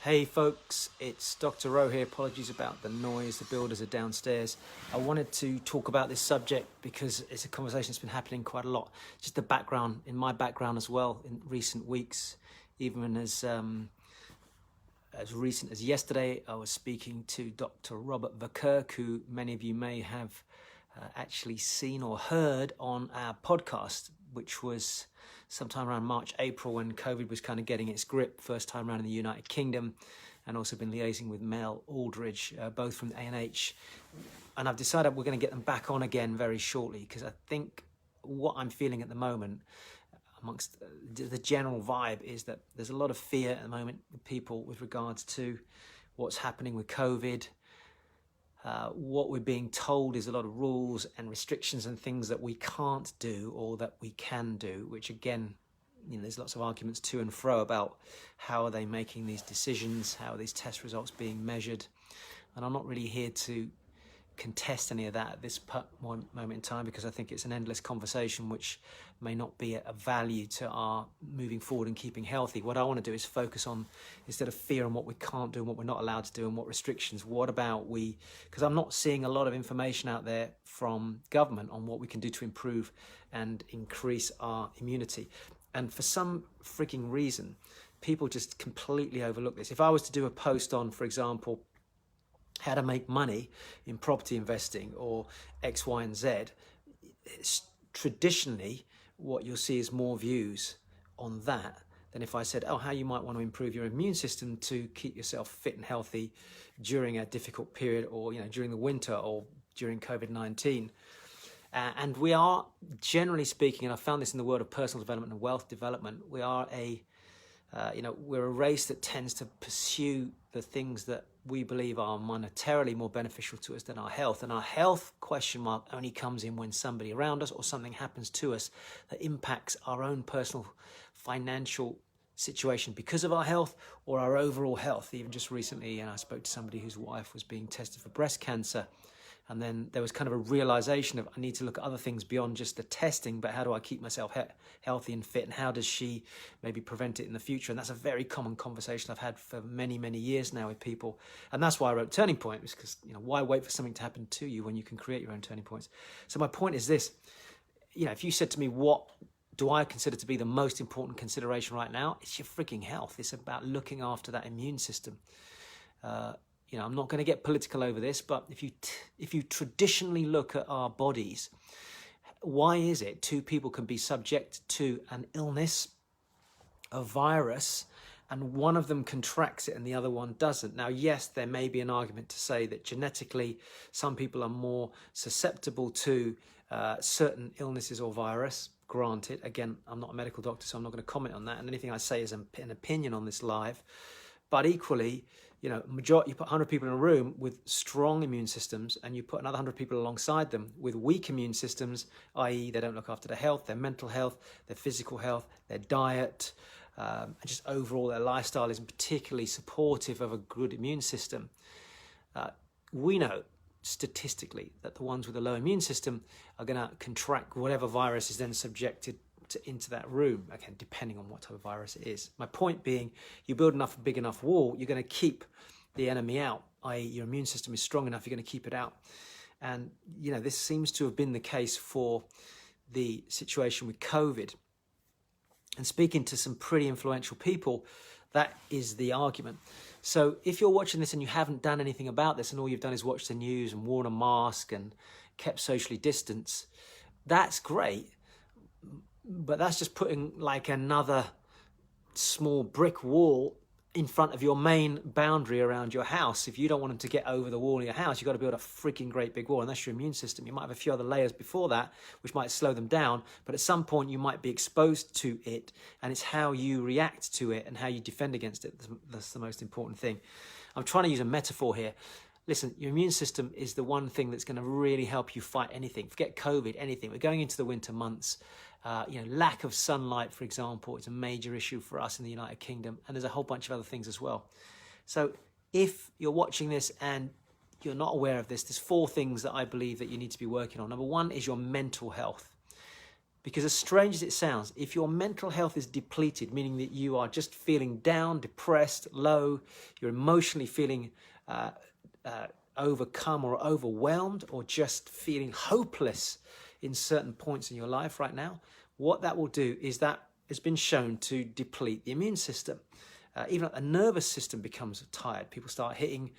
Hey folks, it's Dr. Ro here. Apologies about the noise, the builders are downstairs. I wanted to talk about this subject because it's a conversation that's been happening quite a lot. Just the background, in my background as well, in recent weeks, even as recent as yesterday, I was speaking to Dr. Robert Verkerk, who many of you may have actually seen or heard on our podcast, which was sometime around March, April, when COVID was kind of getting its grip, first time around in the United Kingdom, and also been liaising with Mel Aldridge, both from A&H. And I've decided we're going to get them back on again very shortly, because I think what I'm feeling at the moment, amongst the general vibe, is that there's a lot of fear at the moment with people with regards to what's happening with COVID. What we're being told is a lot of rules and restrictions and things that we can't do or that we can do, which again, there's lots of arguments to and fro about how are they making these decisions, how are these test results being measured. And I'm not really here to contest any of that at this moment in time, because I think it's an endless conversation which may not be a value to our moving forward and keeping healthy. What I want to do is focus on, instead of fear, on what we can't do and what we're not allowed to do and what restrictions, what about because I'm not seeing a lot of information out there from government on what we can do to improve and increase our immunity. And for some freaking reason, people just completely overlook this. If I was to do a post on, for example, how to make money in property investing or X, Y, and Z, traditionally what you'll see is more views on that than if I said, how you might want to improve your immune system to keep yourself fit and healthy during a difficult period, or during the winter or during COVID-19. And we are, generally speaking, and I found this in the world of personal development and wealth development, we are we're a race that tends to pursue the things that we believe are monetarily more beneficial to us than our health. And our health question mark only comes in when somebody around us or something happens to us that impacts our own personal financial situation because of our health or our overall health. Even just recently, I spoke to somebody whose wife was being tested for breast cancer. And then there was kind of a realization of, I need to look at other things beyond just the testing, but how do I keep myself healthy and fit? And how does she maybe prevent it in the future? And that's a very common conversation I've had for many, many years now with people. And that's why I wrote Turning Point, because, why wait for something to happen to you when you can create your own turning points? So my point is this, if you said to me, what do I consider to be the most important consideration right now? It's your freaking health. It's about looking after that immune system. I'm not going to get political over this, but if you traditionally look at our bodies, why is it two people can be subject to an illness, a virus, and one of them contracts it and the other one doesn't? Now, yes, there may be an argument to say that genetically some people are more susceptible to certain illnesses or virus. Granted, again, I'm not a medical doctor, so I'm not going to comment on that. And anything I say is an opinion on this live. But equally, you put 100 people in a room with strong immune systems and you put another 100 people alongside them with weak immune systems, i.e. they don't look after their health, their mental health, their physical health, their diet, and just overall their lifestyle isn't particularly supportive of a good immune system. We know statistically that the ones with a low immune system are going to contract whatever virus is then subjected into that room, again, depending on what type of virus it is. My point being, you build a big enough wall, you're going to keep the enemy out, i.e. your immune system is strong enough, you're going to keep it out. And, this seems to have been the case for the situation with COVID. And speaking to some pretty influential people, that is the argument. So if you're watching this and you haven't done anything about this and all you've done is watch the news and worn a mask and kept socially distanced, that's great. But that's just putting like another small brick wall in front of your main boundary around your house. If you don't want them to get over the wall of your house, you've got to build a freaking great big wall. And that's your immune system. You might have a few other layers before that, which might slow them down. But at some point, you might be exposed to it. And it's how you react to it and how you defend against it. That's the most important thing. I'm trying to use a metaphor here. Listen, your immune system is the one thing that's going to really help you fight anything. Forget COVID, anything. We're going into the winter months. Lack of sunlight, for example, is a major issue for us in the United Kingdom. And there's a whole bunch of other things as well. So if you're watching this and you're not aware of this, there's 4 things that I believe that you need to be working on. Number 1 is your mental health. Because as strange as it sounds, if your mental health is depleted, meaning that you are just feeling down, depressed, low, you're emotionally feeling overcome or overwhelmed, or just feeling hopeless in certain points in your life right now, what that will do is that has been shown to deplete the immune system. Even the nervous system becomes tired. People start hitting,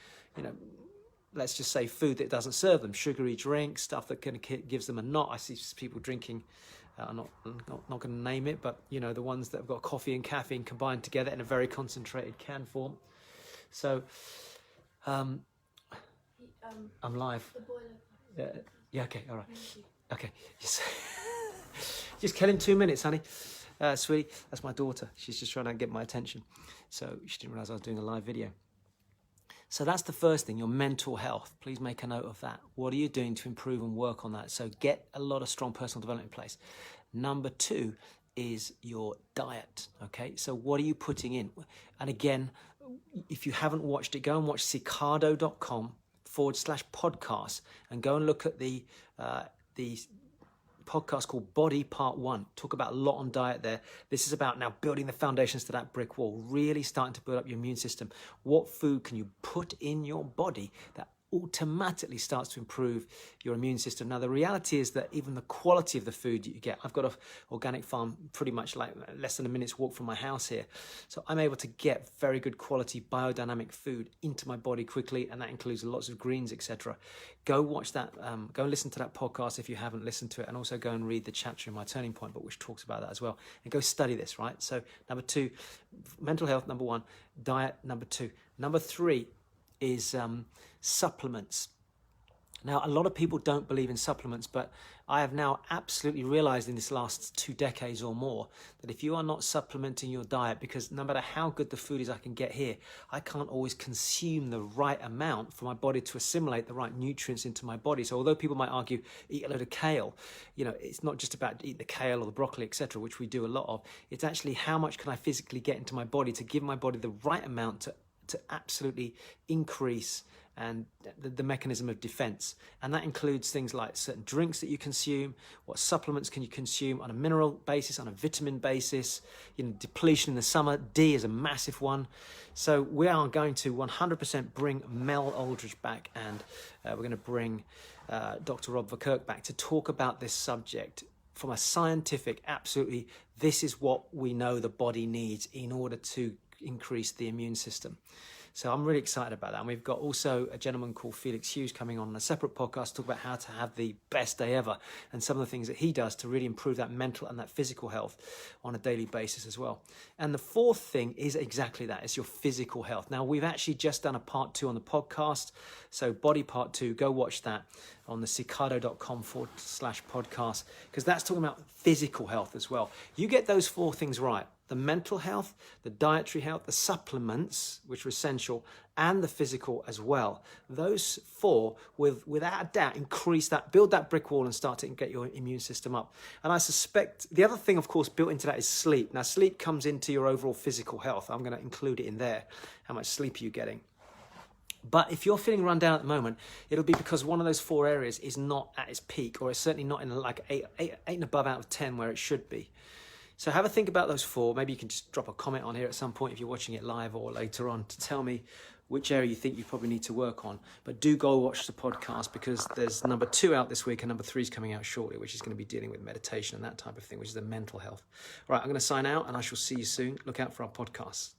let's just say food that doesn't serve them, sugary drinks, stuff that gives them a knot. I see people drinking, I'm not going to name it, but the ones that have got coffee and caffeine combined together in a very concentrated can form. So I'm live. Yeah, okay, all right. Okay, just kill in 2 minutes, honey. Sweetie, that's my daughter. She's just trying to get my attention. So she didn't realize I was doing a live video. So that's the first thing, your mental health. Please make a note of that. What are you doing to improve and work on that? So get a lot of strong personal development in place. Number 2 is your diet, okay? So what are you putting in? And again, if you haven't watched it, go and watch cicado.com/podcast and go and look at the podcast called Body Part 1. Talk about a lot on diet there. This is about now building the foundations to that brick wall, really starting to build up your immune system. What food can you put in your body that automatically starts to improve your immune system? Now, the reality is that even the quality of the food you get, I've got an organic farm pretty much like less than a minute's walk from my house here. So I'm able to get very good quality biodynamic food into my body quickly, and that includes lots of greens, etc. Go watch that, go and listen to that podcast if you haven't listened to it, and also go and read the chapter in my Turning Point book, which talks about that as well. And go study this, right? So number 2, mental health, number 1, diet, number 2. Number 3 is supplements. Now, a lot of people don't believe in supplements, but I have now absolutely realized in this last 2 decades or more that if you are not supplementing your diet, because no matter how good the food is I can get here, I can't always consume the right amount for my body to assimilate the right nutrients into my body. So although people might argue, eat a load of kale, it's not just about eating the kale or the broccoli, etc., which we do a lot of. It's actually how much can I physically get into my body to give my body the right amount to absolutely increase and the mechanism of defense. And that includes things like certain drinks that you consume, what supplements can you consume on a mineral basis, on a vitamin basis, depletion in the summer. D is a massive one. So we are going to 100% bring Mel Aldridge back, and we're going to bring Dr Robert Verkerk back to talk about this subject from a scientific, absolutely, this is what we know the body needs in order to increase the immune system. So I'm really excited about that. And we've got also a gentleman called Felix Hughes coming on a separate podcast to talk about how to have the best day ever and some of the things that he does to really improve that mental and that physical health on a daily basis as well. And the 4th thing is exactly that. It's your physical health. Now, we've actually just done a part 2 on the podcast. So Body Part 2, go watch that on the cicado.com/podcast, because that's talking about physical health as well. You get those 4 things right: the mental health, the dietary health, the supplements, which are essential, and the physical as well. Those 4 will, without a doubt, build that brick wall and start to get your immune system up. And I suspect the other thing, of course, built into that is sleep. Now, sleep comes into your overall physical health. I'm going to include it in there. How much sleep are you getting? But if you're feeling run down at the moment, it'll be because one of those 4 areas is not at its peak, or it's certainly not in like 8 and above out of 10 where it should be. So have a think about those 4. Maybe you can just drop a comment on here at some point if you're watching it live or later on to tell me which area you think you probably need to work on. But do go watch the podcast, because there's number 2 out this week and number 3 is coming out shortly, which is going to be dealing with meditation and that type of thing, which is the mental health. All right, I'm going to sign out and I shall see you soon. Look out for our podcasts.